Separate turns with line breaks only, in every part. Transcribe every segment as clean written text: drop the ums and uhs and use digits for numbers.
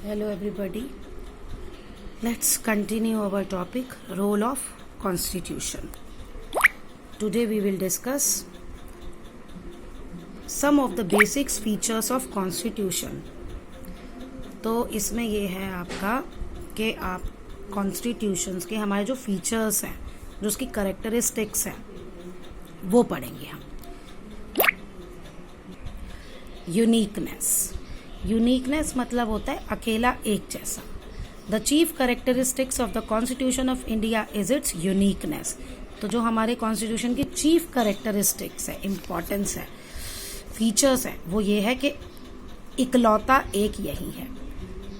Hello everybody. Let's continue our topic, role of constitution. Today we will discuss some of the basic features of constitution. तो इसमें ये है आपका कि आप कॉन्स्टिट्यूशंस के हमारे जो फीचर्स हैं, जो उसकी करेक्टरिस्टिक्स हैं, वो पढ़ेंगे हम. यूनिकनेस मतलब होता है अकेला एक जैसा. The chief characteristics of the constitution of India is its uniqueness. तो जो हमारे कॉन्स्टिट्यूशन की चीफ करेक्टरिस्टिक्स है, इम्पॉर्टेंस है, फीचर्स है, वो ये है कि इकलौता एक यही है.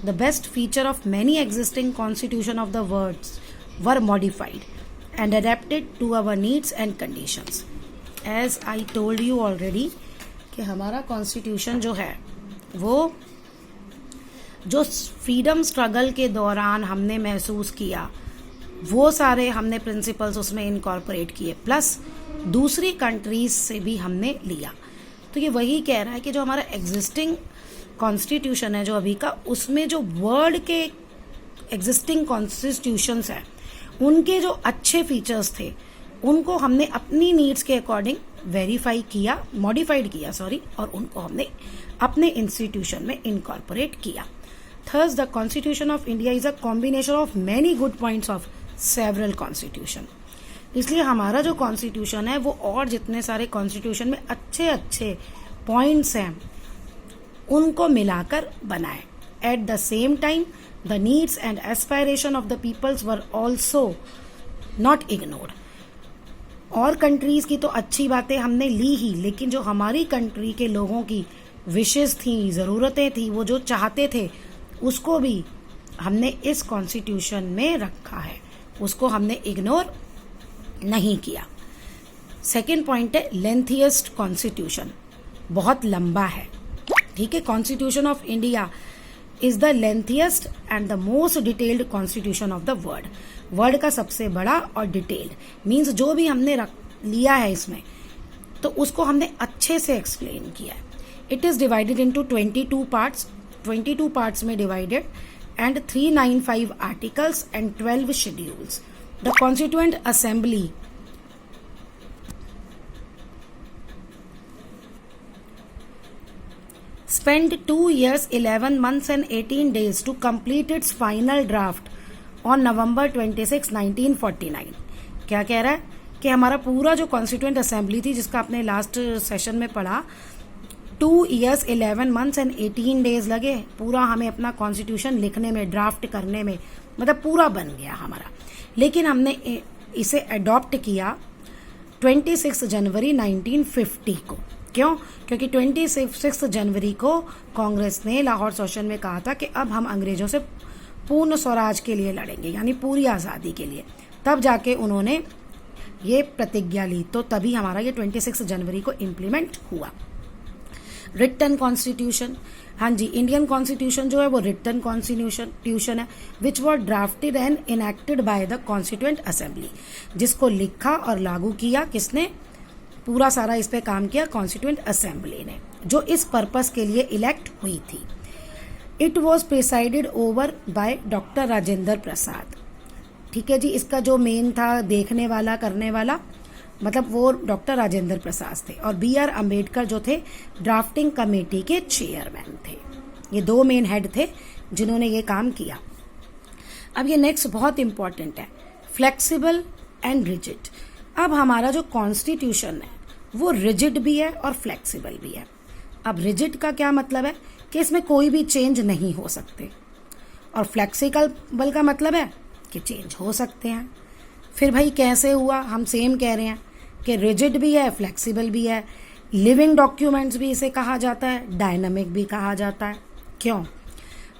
The best feature of many existing constitution of the words were modified and adapted to our needs and conditions. As I told you already कि हमारा कॉन्स्टिट्यूशन जो है वो जो फ्रीडम स्ट्रगल के दौरान हमने महसूस किया, वो सारे हमने प्रिंसिपल्स उसमें इनकॉर्पोरेट किए, प्लस दूसरी कंट्रीज से भी हमने लिया. तो ये वही कह रहा है कि जो हमारा एग्जिस्टिंग कॉन्स्टिट्यूशन है जो अभी का, उसमें जो वर्ल्ड के एग्जिस्टिंग कॉन्स्टिट्यूशंस हैं उनके जो अच्छे फीचर्स थे उनको हमने अपनी नीड्स के अकॉर्डिंग मॉडिफाइड किया, और उनको हमने अपने इंस्टीट्यूशन में इनकॉर्पोरेट किया. Thus, the Constitution of India is a combination of many good points of several constitution. इसलिए हमारा जो कॉन्स्टिट्यूशन है वो और जितने सारे कॉन्स्टिट्यूशन में अच्छे अच्छे पॉइंट्स हैं उनको मिलाकर बनाए. At the same time, the needs and aspiration of the peoples were also not ignored. और कंट्रीज की तो अच्छी बातें हमने ली ही, लेकिन जो हमारी कंट्री के लोगों की विशेष थी, ज़रूरतें थी, वो जो चाहते थे उसको भी हमने इस कॉन्स्टिट्यूशन में रखा है, उसको हमने इग्नोर नहीं किया. सेकेंड पॉइंट है लेंथीएस्ट कॉन्स्टिट्यूशन. बहुत लंबा है, ठीक है. Constitution of India is the lengthiest and the most detailed constitution of the world का सबसे बड़ा और डिटेल्ड. मीन्स जो भी हमने लिया है इसमें तो उसको हमने अच्छे से एक्सप्लेन किया है. It is divided into 22 parts. 22 parts में divided and 395 articles and 12 schedules. The constituent assembly spent 2 years, 11 months and 18 days to complete its final draft on November 26, 1949. क्या कह रहा है कि हमारा पूरा जो कॉन्स्टिट्यूएंट असेंबली थी, जिसका आपने लास्ट सेशन में पढ़ा, 2 years, 11 months and 18 days लगे पूरा हमें अपना कॉन्स्टिट्यूशन लिखने में, ड्राफ्ट करने में, मतलब पूरा बन गया हमारा. लेकिन हमने इसे अडॉप्ट किया 26 जनवरी 1950 को. क्यों? क्योंकि 26 जनवरी को कांग्रेस ने लाहौर सेशन में कहा था कि अब हम अंग्रेजों से पूर्ण स्वराज के लिए लड़ेंगे, यानी पूरी आज़ादी के लिए. तब जाके उन्होंने ये प्रतिज्ञा ली, तो तभी हमारा ये 26 जनवरी को इम्प्लीमेंट हुआ. रिटन कॉन्स्टिट्यूशन, हाँ जी, इंडियन कॉन्स्टिट्यूशन जो है वो रिटन कॉन्स्टिट्यूशन है, which was drafted and enacted by the constituent assembly. जिसको लिखा और लागू किया किसने? पूरा सारा इस पे काम किया कॉन्स्टिट्यूएंट असेंबली ने, जो इस पर्पस के लिए इलेक्ट हुई थी. It was presided over by doctor Rajendra Prasad. ठीक है जी. इसका जो मेन था देखने वाला, करने वाला, मतलब वो डॉक्टर राजेंद्र प्रसाद थे, और BR अम्बेडकर जो थे ड्राफ्टिंग कमेटी के चेयरमैन थे. ये दो मेन हेड थे जिन्होंने ये काम किया. अब ये नेक्स्ट बहुत इंपॉर्टेंट है, फ्लेक्सिबल एंड रिजिड. अब हमारा जो कॉन्स्टिट्यूशन है वो रिजिड भी है और फ्लेक्सिबल भी है. अब रिजिड का क्या मतलब है कि इसमें कोई भी चेंज नहीं हो सकते, और फ्लेक्सिबल का मतलब है कि चेंज हो सकते हैं. फिर भाई कैसे हुआ? हम सेम कह रहे हैं कि रिजिड भी है, फ्लेक्सिबल भी है. लिविंग डॉक्यूमेंट्स भी इसे कहा जाता है, डायनामिक भी कहा जाता है. क्यों?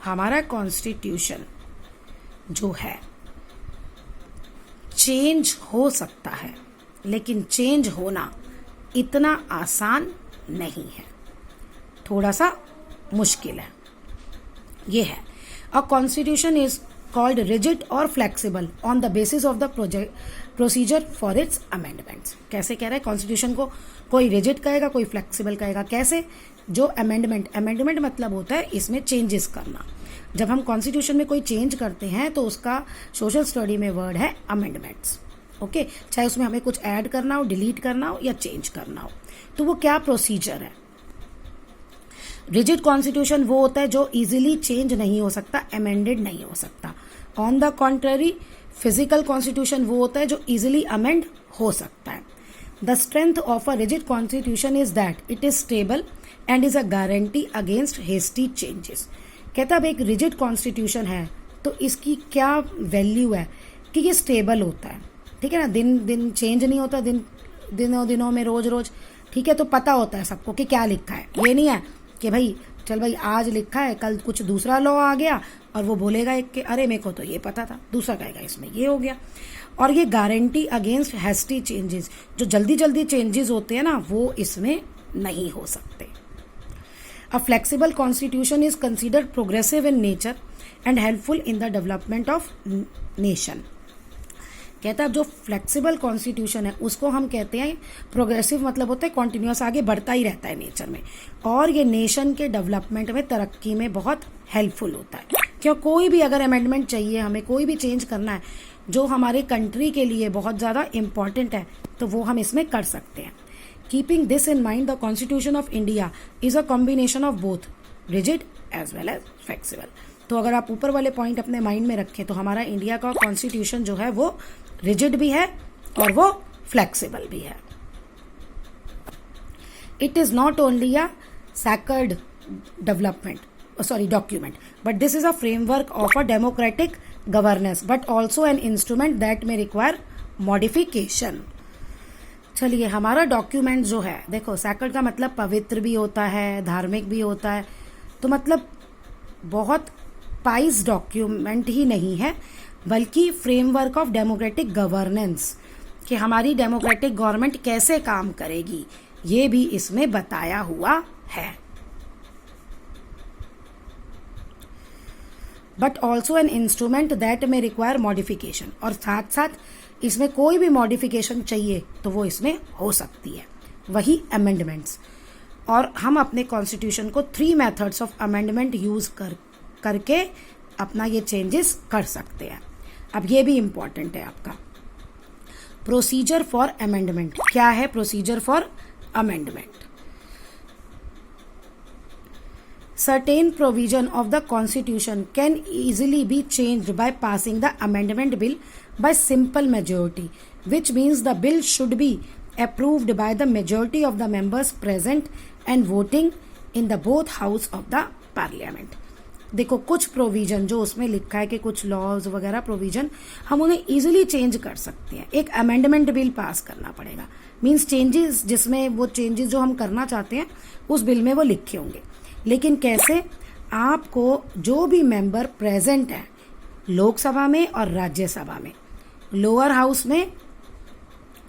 हमारा कॉन्स्टिट्यूशन जो है चेंज हो सकता है, लेकिन चेंज होना इतना आसान नहीं है, थोड़ा सा मुश्किल है. ये है. A constitution is called rigid और flexible on the basis of the procedure for its amendments. कैसे कह रहा है? कॉन्स्टिट्यूशन को कोई रिजिड कहेगा, कोई फ्लेक्सिबल कहेगा. कैसे? जो अमेंडमेंट मतलब होता है इसमें चेंजेस करना. जब हम कॉन्स्टिट्यूशन में कोई चेंज करते हैं तो उसका सोशल स्टडी में वर्ड है अमेंडमेंट्स। ओके, चाहे उसमें हमें कुछ ऐड करना हो, डिलीट करना हो या चेंज करना हो, तो वो क्या प्रोसीजर है। रिजिड कॉन्स्टिट्यूशन वो होता है जो इजीली चेंज नहीं हो सकता, अमेंडेड नहीं हो सकता। On the contrary physical constitution वो होता है जो इजीली अमेंड हो सकता है। The strength of a rigid constitution is that it is stable and is a guarantee against hasty changes. कहता अब एक रिजिड कॉन्स्टिट्यूशन है तो इसकी क्या वैल्यू है कि ये स्टेबल होता है, ठीक है ना, दिन दिन चेंज नहीं होता, दिनों में रोज रोज, ठीक है, तो पता होता है सबको कि क्या लिखा है। ये नहीं है कि भाई चल भाई आज लिखा है, कल कुछ दूसरा लॉ आ गया और वो बोलेगा एक कि अरे मेरे को तो ये पता था, दूसरा कहेगा इसमें ये हो गया। और ये गारंटी अगेंस्ट हैस्टी चेंजेस, जो जल्दी जल्दी चेंजेस होते हैं ना वो इसमें नहीं हो सकते। A flexible constitution is considered progressive in nature and helpful in the development of nation. कहता है जो फ्लेक्सिबल कॉन्स्टिट्यूशन है उसको हम कहते हैं प्रोग्रेसिव, मतलब होता है कॉन्टिन्यूस, आगे बढ़ता ही रहता है नेचर में, और ये नेशन के डेवलपमेंट में, तरक्की में बहुत हेल्पफुल होता है। क्यों, कोई भी अगर अमेंडमेंट चाहिए, हमें कोई भी चेंज करना है जो हमारे कंट्री के लिए बहुत ज़्यादा इम्पॉर्टेंट है, तो वो हम इसमें कर सकते हैं। Keeping this in mind the constitution of India is a combination of both rigid as well as flexible. तो अगर आप ऊपर वाले पॉइंट अपने माइंड में रखें तो हमारा इंडिया का कॉन्स्टिट्यूशन जो है वो रिजिड भी है और वो फ्लेक्सिबल भी है। It is not only a sacred document, but this is a framework of a democratic governance, but also an instrument that may require modification. चलिए, हमारा डॉक्यूमेंट जो है, देखो सैक्रेड का मतलब पवित्र भी होता है, धार्मिक भी होता है, तो मतलब बहुत पाइस डॉक्यूमेंट ही नहीं है, बल्कि फ्रेमवर्क ऑफ डेमोक्रेटिक गवर्नेंस, कि हमारी डेमोक्रेटिक गवर्नमेंट कैसे काम करेगी ये भी इसमें बताया हुआ है। But also an instrument that में रिक्वायर मॉडिफिकेशन, और साथ साथ इसमें कोई भी मॉडिफिकेशन चाहिए तो वो इसमें हो सकती है, वही अमेंडमेंट्स। और हम अपने कॉन्स्टिट्यूशन को 3 मेथड्स ऑफ अमेंडमेंट यूज करके अपना ये चेंजेस कर सकते हैं। अब ये भी इंपॉर्टेंट है आपका प्रोसीजर फॉर अमेंडमेंट। क्या है procedure for amendment? Certain provision of the Constitution can easily be changed by passing the amendment bill by simple majority, which means the bill should be approved by the majority of the members present and voting in the both house of the parliament. देखो कुछ provision जो उसमें लिखा है कि कुछ laws वगैरह provision हम उन्हें इजीली चेंज कर सकते हैं। एक अमेंडमेंट बिल पास करना पड़ेगा, मीन्स चेंजेस, जिसमें वो चेंजेस जो हम करना चाहते हैं उस बिल में वो लिखे होंगे। लेकिन कैसे? आपको जो भी मेंबर प्रेजेंट है लोकसभा में और राज्यसभा में, लोअर हाउस में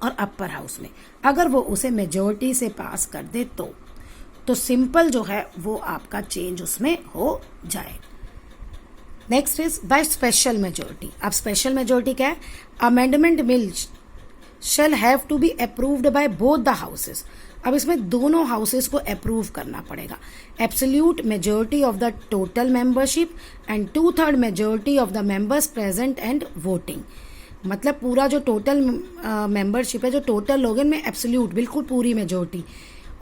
और अपर हाउस में, अगर वो उसे मेजोरिटी से पास कर दे तो सिंपल जो है वो आपका चेंज उसमें हो जाए। Next is by special majority. अब स्पेशल मेजोरिटी क्या है? Amendment bill shall have to be approved by both the houses. अब इसमें दोनों हाउसेस को अप्रूव करना पड़ेगा। Absolute majority of the total membership and 2/3 majority of the members present and voting. मतलब पूरा जो टोटल मेंबरशिप है, जो टोटल लोग हैं, में एब्सोल्यूट बिल्कुल पूरी मेजोरिटी।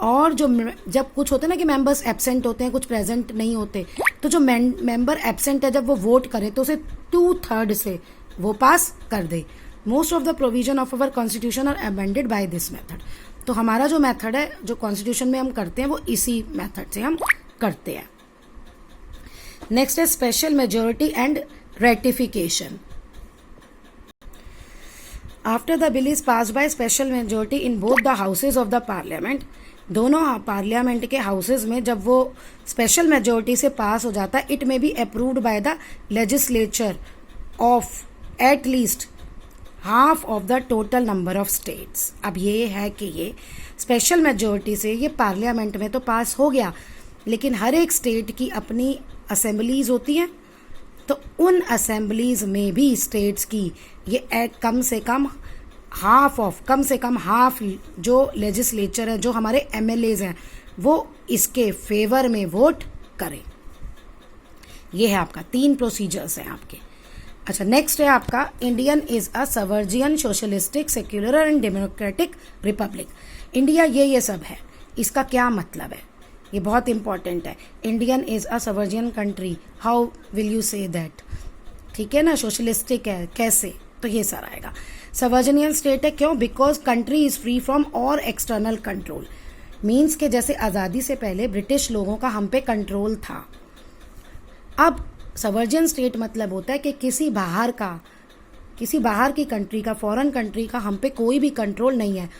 और जो जब कुछ होते हैं ना कि मेंबर्स एब्सेंट होते हैं, कुछ प्रेजेंट नहीं होते, तो जो मेंबर एब्सेंट है जब वो वोट करे तो उसे 2/3 से वो पास कर दे। Most of the provision of our constitution are amended by this method. तो हमारा जो मेथड है, जो कॉन्स्टिट्यूशन में हम करते हैं, वो इसी मेथड से हम करते हैं। नेक्स्ट है special majority and ratification. After the bill is pass bye special majority in both the houses of the parliament, दोनों पार्लियामेंट के हाउसेज में जब वो स्पेशल मेजोरिटी से पास हो जाता है, it may be approved by the legislature of at least half of the total number of states. अब ये है कि ये स्पेशल मेजोरिटी से ये पार्लियामेंट में तो पास हो गया, लेकिन हर एक स्टेट की अपनी असेंबलीज होती हैं, तो उन असेंबलीज में भी स्टेट्स की ये कम से कम हाफ जो लेजिस्लेचर है, जो हमारे एमएलएज हैं, वो इसके फेवर में वोट करें। ये है आपका 3 प्रोसीजर्स हैं आपके। अच्छा, नेक्स्ट है आपका Indian is a sovereign socialistic secular and democratic republic. India ये सब है, इसका क्या मतलब है, ये बहुत इंपॉर्टेंट है। Indian is a sovereign country, how will you say that, ठीक है ना। सोशलिस्टिक है, कैसे, तो ये सारा आएगा। सवर्जिनियन स्टेट है, क्यों, because country is free from all external control. Means के जैसे आज़ादी से पहले ब्रिटिश लोगों का हम पे कंट्रोल था, अब सवर्जियन स्टेट मतलब होता है कि किसी बाहर की कंट्री का, फॉरेन कंट्री का हम पे कोई भी कंट्रोल नहीं है।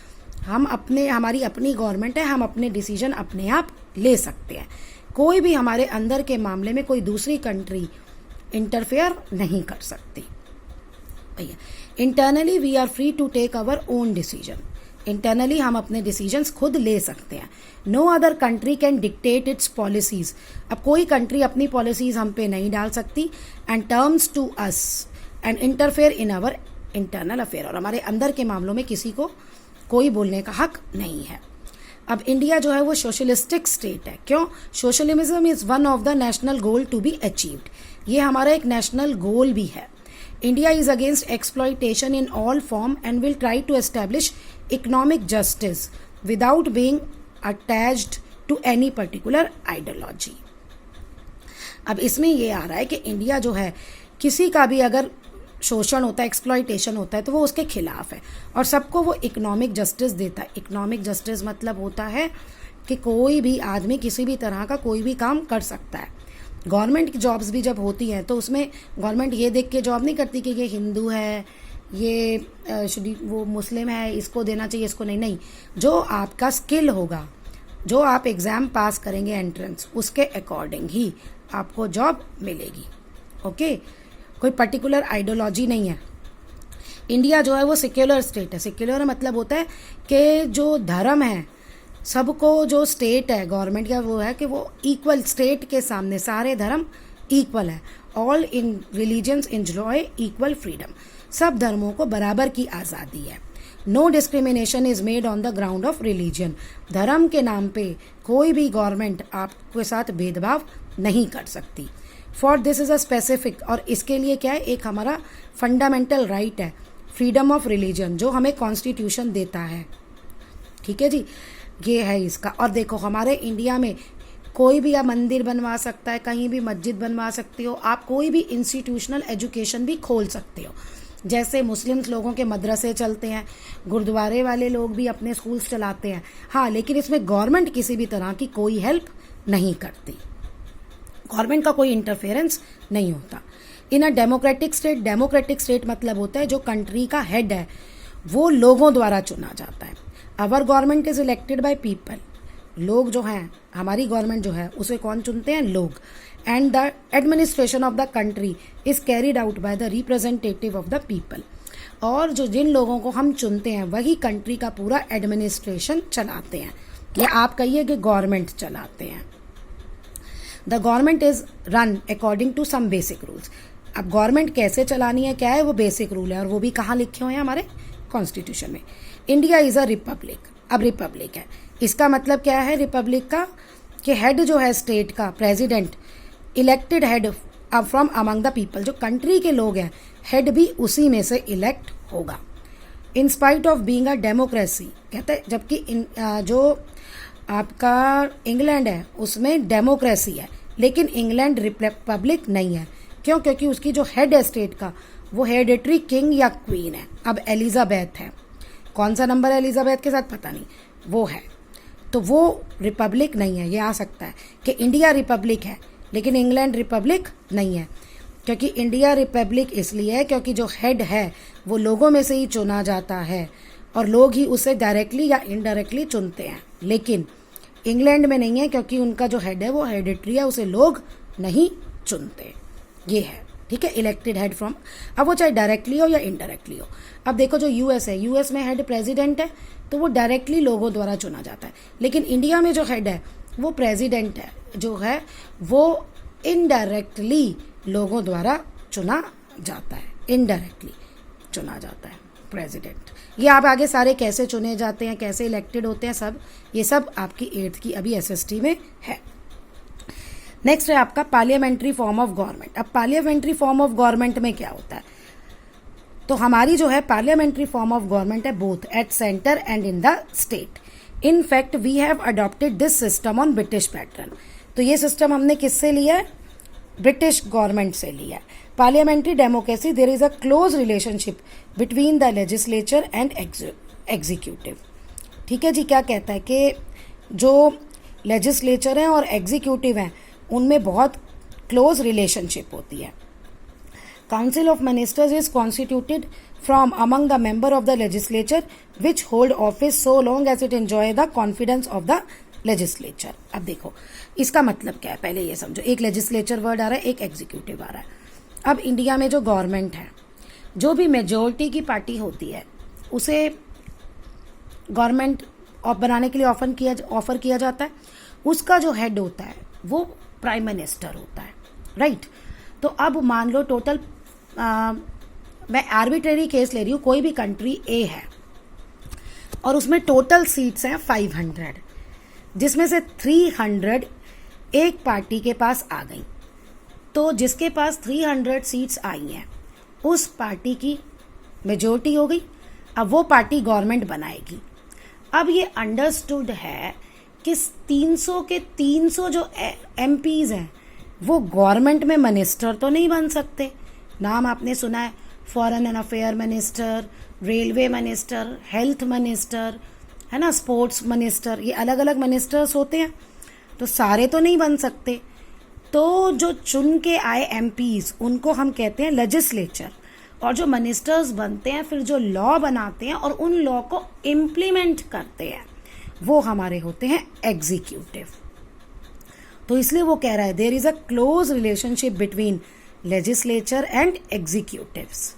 हमारी अपनी गवर्नमेंट है, हम अपने डिसीजन अपने आप ले सकते हैं। कोई भी हमारे अंदर के मामले में कोई दूसरी कंट्री इंटरफेयर नहीं कर सकती। भैया, internally we are free to take our own decision. Internally हम अपने डिसीजंस खुद ले सकते हैं। No other country can dictate its policies. अब कोई कंट्री अपनी पॉलिसीज हम पे नहीं डाल सकती। And terms to us and interfere in our internal affair. और हमारे अंदर के मामलों में किसी को कोई बोलने का हक नहीं है। अब इंडिया जो है वो सोशलिस्टिक स्टेट है, क्यों, socialism is one of the national goal to be achieved. ये हमारा एक नेशनल गोल भी है। India is against exploitation in all form and will try to establish economic justice without being attached to any particular ideology. अब इसमें ये आ रहा है कि इंडिया जो है, किसी का भी अगर शोषण होता है, एक्सप्लॉयटेशन होता है, तो वो उसके खिलाफ है और सबको वो इकोनॉमिक जस्टिस देता है। इकोनॉमिक जस्टिस मतलब होता है कि कोई भी आदमी किसी भी तरह का कोई भी काम कर सकता है। गवर्नमेंट की जॉब्स भी जब होती हैं तो उसमें गवर्नमेंट ये देख के जॉब नहीं करती कि ये हिंदू है, ये वो मुस्लिम है, इसको देना चाहिए, इसको नहीं। जो आपका स्किल होगा, जो आप एग्ज़ाम पास करेंगे एंट्रेंस, उसके अकॉर्डिंग ही आपको जॉब मिलेगी। ओके, कोई पर्टिकुलर आइडियोलॉजी नहीं है। इंडिया जो है वो सेक्युलर स्टेट है। सेक्युलर मतलब होता है कि जो धर्म है, सबको, जो स्टेट है गवर्नमेंट का, वो है कि वो इक्वल, स्टेट के सामने सारे धर्म इक्वल है। All in religions enjoy equal freedom. सब धर्मों को बराबर की आज़ादी है। No discrimination is made on the ground of religion. धर्म के नाम पे कोई भी गवर्नमेंट आपके साथ भेदभाव नहीं कर सकती। For this is a specific, और इसके लिए क्या है, एक हमारा फंडामेंटल राइट है, फ्रीडम ऑफ रिलीजन, जो हमें कॉन्स्टिट्यूशन देता है। ठीक है जी, ये है इसका। और देखो, हमारे इंडिया में कोई भी आप मंदिर बनवा सकता है, कहीं भी मस्जिद बनवा सकते हो आप, कोई भी इंस्टीट्यूशनल एजुकेशन भी खोल सकते हो। जैसे मुस्लिम्स लोगों के मदरसे चलते हैं, गुरुद्वारे वाले लोग भी अपने स्कूल्स चलाते हैं। हाँ, लेकिन इसमें गवर्नमेंट किसी भी तरह की कोई हेल्प नहीं करती, गवर्नमेंट का कोई इंटरफेरेंस नहीं होता। इन अ डेमोक्रेटिक स्टेट मतलब होता है जो कंट्री का हेड है वो लोगों द्वारा चुना जाता है। Our government is elected by people. लोग जो हैं, हमारी गवर्नमेंट जो है उसे कौन चुनते हैं, लोग। And the administration of the country is carried out by the representative of the people. और जो जिन लोगों को हम चुनते हैं वही कंट्री का पूरा एडमिनिस्ट्रेशन चलाते हैं, या आप कहिए कि गवर्नमेंट चलाते हैं। The government is run according to some basic rules. अब गवर्नमेंट कैसे चलानी है, क्या है, वो बेसिक रूल है और वो भी कहाँ लिखे हुए हैं, हमारे कॉन्स्टिट्यूशन में। India is a republic. अब रिपब्लिक है, इसका मतलब क्या है रिपब्लिक का, कि हेड जो है स्टेट का, president, elected head from among the people. जो कंट्री के लोग हैं, हेड भी उसी में से इलेक्ट होगा। In spite of being a democracy, कहते हैं, जबकि जो आपका इंग्लैंड है उसमें डेमोक्रेसी है, लेकिन इंग्लैंड रिपब्लिक नहीं है। क्यों? क्योंकि उसकी जो हेड है स्टेट का, वो हेरिडिटरी किंग या क्वीन है। अब एलिजाबेथ है, कौन सा नंबर है एलिजाबेथ के साथ पता नहीं, वो है, तो वो रिपब्लिक नहीं है। ये आ सकता है कि इंडिया रिपब्लिक है लेकिन इंग्लैंड रिपब्लिक नहीं है। क्योंकि इंडिया रिपब्लिक इसलिए है क्योंकि जो हेड है वो लोगों में से ही चुना जाता है और लोग ही उसे डायरेक्टली या इनडायरेक्टली चुनते हैं। लेकिन इंग्लैंड में नहीं है क्योंकि उनका जो हेड है वो हेरिडिटरी है, उसे लोग नहीं चुनते। ये है, ठीक है, इलेक्टेड हेड फ्रॉम, अब वो चाहे डायरेक्टली हो या इनडायरेक्टली हो। अब देखो जो यूएस है, यूएस में हेड प्रेसिडेंट है तो वो डायरेक्टली लोगों द्वारा चुना जाता है। लेकिन इंडिया में जो हेड है वो प्रेसिडेंट है, जो है वो इनडायरेक्टली लोगों द्वारा चुना जाता है, इनडायरेक्टली चुना जाता है प्रेसिडेंट। ये आप आगे सारे कैसे चुने जाते हैं, कैसे इलेक्टेड होते हैं, सब ये सब आपकी 8th की अभी एसएसटी में है। नेक्स्ट है आपका पार्लियामेंट्री फॉर्म ऑफ गवर्नमेंट। अब पार्लियामेंट्री फॉर्म ऑफ गवर्नमेंट में क्या होता है, तो हमारी जो है पार्लियामेंट्री फॉर्म ऑफ गवर्नमेंट है both at centre and in the state. In fact we have adopted this system on British pattern. तो ये सिस्टम हमने किससे लिया है, ब्रिटिश गवर्नमेंट से लिया है। Parliamentary democracy, there is a close relationship between the legislature and executive. ठीक है जी, क्या कहता है कि जो लेजिस्लेचर हैं और एग्जीक्यूटिव हैं उनमें बहुत क्लोज रिलेशनशिप होती है। Council of Ministers is constituted from among the member of the legislature which hold office so long as it enjoy the confidence of the legislature। अब देखो इसका मतलब क्या है, पहले ये समझो। एक लेजिस्लेचर वर्ड आ रहा है, एक एग्जीक्यूटिव आ रहा है। अब इंडिया में जो गवर्नमेंट है, जो भी मेजोरिटी की पार्टी होती है उसे गवर्नमेंट बनाने के लिए ऑफर किया जाता है। उसका जो हेड होता है वो प्राइम मिनिस्टर होता है, राइट। तो अब मान लो टोटल मैं आर्बिट्रेरी केस ले रही हूँ, कोई भी कंट्री ए है और उसमें टोटल सीट्स हैं 500, जिसमें से 300 एक पार्टी के पास आ गई। तो जिसके पास 300 सीट्स आई हैं उस पार्टी की मेजोरिटी हो गई। अब वो पार्टी गवर्नमेंट बनाएगी। अब ये अंडरस्टूड है कि 300 के 300 जो एमपीज हैं वो गवर्नमेंट में मिनिस्टर तो नहीं बन सकते। नाम आपने सुना है, foreign and affair minister, railway minister, health minister, है ना, स्पोर्ट्स मिनिस्टर, ये अलग अलग मिनिस्टर्स होते हैं। तो सारे तो नहीं बन सकते। तो जो चुन के आए एमपीज उनको हम कहते हैं लेजिस्लेचर, और जो मिनिस्टर्स बनते हैं फिर जो लॉ बनाते हैं और उन लॉ को इम्प्लीमेंट करते हैं वो हमारे होते हैं एग्जीक्यूटिव। तो इसलिए वो कह रहा है there is a close relationship between legislature and executives.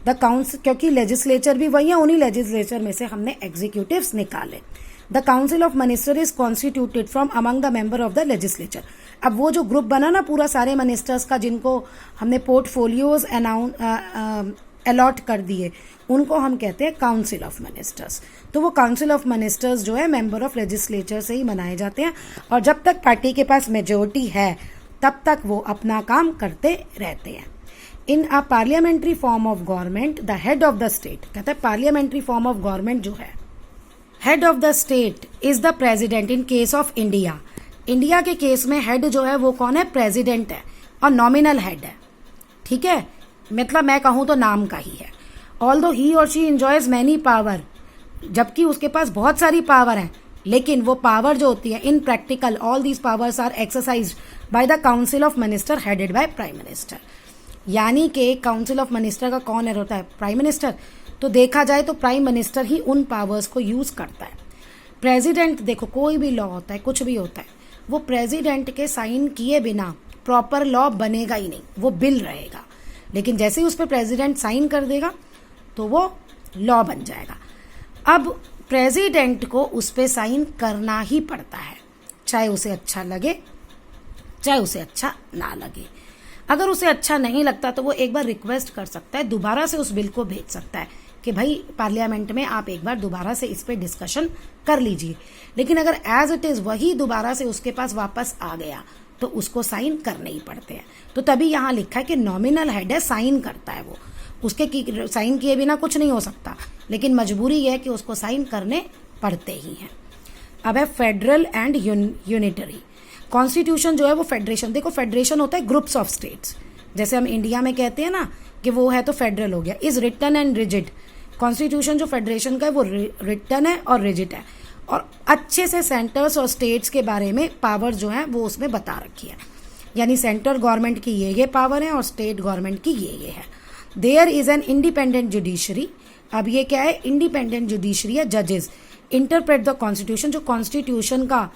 The council, क्योंकि लेजिस्लेचर भी वही है, उन्हीं लेजिस्लेचर में से हमने एग्जीक्यूटिव्स निकाले। The council of minister is constituted from among the member of the legislature. अब वो जो ग्रुप बना ना पूरा सारे मिनिस्टर्स का, जिनको हमने पोर्टफोलियोज अलॉट कर दिए, उनको हम कहते हैं काउंसिल ऑफ मिनिस्टर्स। तो वो काउंसिल ऑफ मिनिस्टर्स जो है मेंबर ऑफ लेजिस्लेचर से ही बनाए जाते हैं, और जब तक पार्टी के पास मेजोरिटी है तब तक वो अपना काम करते रहते हैं। In a parliamentary form of government the head of the state, कहता है पार्लियामेंट्री फॉर्म ऑफ गवर्नमेंट जो है, head of the state is the president in case of India. India के केस में हेड जो है वो कौन है, प्रेसिडेंट है, और नॉमिनल हेड है। ठीक है, मतलब मैं कहूं तो नाम का ही है। ऑल्दो ही और शी एंजॉयज मैनी पावर, जबकि उसके पास बहुत सारी पावर है, लेकिन वो पावर जो होती है in practical all these powers are exercised by the council of minister headed by prime minister. यानी कि काउंसिल ऑफ मिनिस्टर का कौन हेड होता है, प्राइम मिनिस्टर। तो देखा जाए तो प्राइम मिनिस्टर ही उन पावर्स को यूज करता है। प्रेसिडेंट, देखो कोई भी लॉ होता है, कुछ भी होता है, वो प्रेसिडेंट के साइन किए बिना प्रॉपर लॉ बनेगा ही नहीं, वो बिल रहेगा। लेकिन जैसे ही उस पर प्रेसिडेंट साइन कर देगा तो वो लॉ बन जाएगा। अब प्रेसिडेंट को उस पर साइन करना ही पड़ता है, चाहे उसे अच्छा लगे चाहे उसे अच्छा ना लगे। अगर उसे अच्छा नहीं लगता तो वो एक बार रिक्वेस्ट कर सकता है, दोबारा से उस बिल को भेज सकता है कि भाई पार्लियामेंट में आप एक बार दोबारा से इस पे डिस्कशन कर लीजिए। लेकिन अगर एज इट इज वही दोबारा से उसके पास वापस आ गया तो उसको साइन करने ही पड़ते हैं। तो तभी यहाँ लिखा है कि नॉमिनल हेड है, साइन करता है वो, उसके साइन किए बिना कुछ नहीं हो सकता, लेकिन मजबूरी है कि उसको साइन करने पड़ते ही हैं। अब है फेडरल एंड यूनिटरी। कॉन्स्टिट्यूशन जो है वो फेडरेशन, देखो फेडरेशन होता है ग्रुप्स ऑफ स्टेट्स, जैसे हम इंडिया में कहते हैं ना कि वो है तो फेडरल हो गया। Is written and rigid, constitution जो फेडरेशन का है वो रिटन है और रिजिड है, और अच्छे से सेंटर्स और स्टेट्स के बारे में पावर जो है वो उसमें बता रखी है। यानी सेंट्रल गवर्नमेंट की ये पावर है और स्टेट गवर्नमेंट की ये है। There is an independent judiciary. अब ये क्या है, इंडिपेंडेंट जुडिशरी है, जजेस इंटरप्रेट द कॉन्स्टिट्यूशन, जो कॉन्स्टिट्यूशन का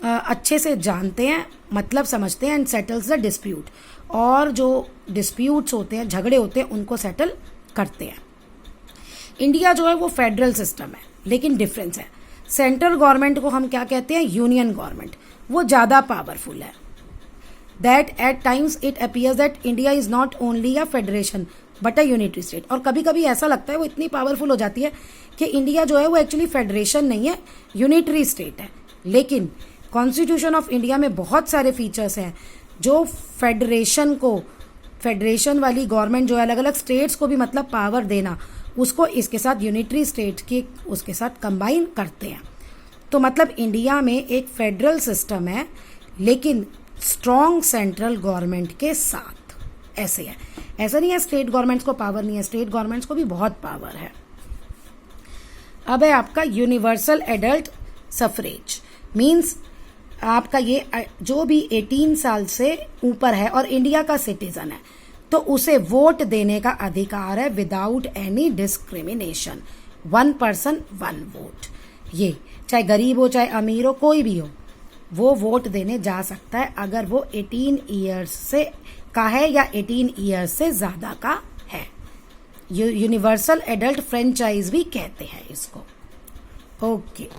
अच्छे से जानते हैं, मतलब समझते हैं, एंड सेटल्स द डिस्प्यूट, और जो डिस्प्यूट्स होते हैं, झगड़े होते हैं, उनको सेटल करते हैं। इंडिया जो है वो फेडरल सिस्टम है, लेकिन डिफरेंस है, सेंट्रल गवर्नमेंट को हम क्या कहते हैं, यूनियन गवर्नमेंट, वो ज्यादा पावरफुल है। That at times it appears that India is not only a federation but a unitary state. और कभी कभी ऐसा लगता है, वो इतनी पावरफुल हो जाती है कि इंडिया जो है वो एक्चुअली फेडरेशन नहीं है, यूनिटरी स्टेट है। लेकिन कॉन्स्टिट्यूशन ऑफ इंडिया में बहुत सारे फीचर्स हैं जो फेडरेशन वाली गवर्नमेंट जो है अलग अलग स्टेट्स को भी मतलब पावर देना, उसको इसके साथ यूनिटरी स्टेट के उसके साथ कंबाइन करते हैं। तो मतलब इंडिया में एक फेडरल सिस्टम है लेकिन स्ट्रॉन्ग सेंट्रल गवर्नमेंट के साथ, ऐसे है। ऐसा नहीं है स्टेट गवर्नमेंट्स को पावर नहीं है, स्टेट गवर्नमेंट्स को भी बहुत पावर है। अब है आपका यूनिवर्सल एडल्ट सफरेज, मीन्स आपका ये जो भी 18 साल से ऊपर है और इंडिया का सिटीजन है तो उसे वोट देने का अधिकार है without any discrimination. 1 person 1 vote, ये चाहे गरीब हो चाहे अमीर हो कोई भी हो, वो वोट देने जा सकता है अगर वो 18 ईयर्स से का है या 18 ईयर्स से ज्यादा का है। यूनिवर्सल एडल्ट फ्रेंचाइज भी कहते हैं इसको। ओके।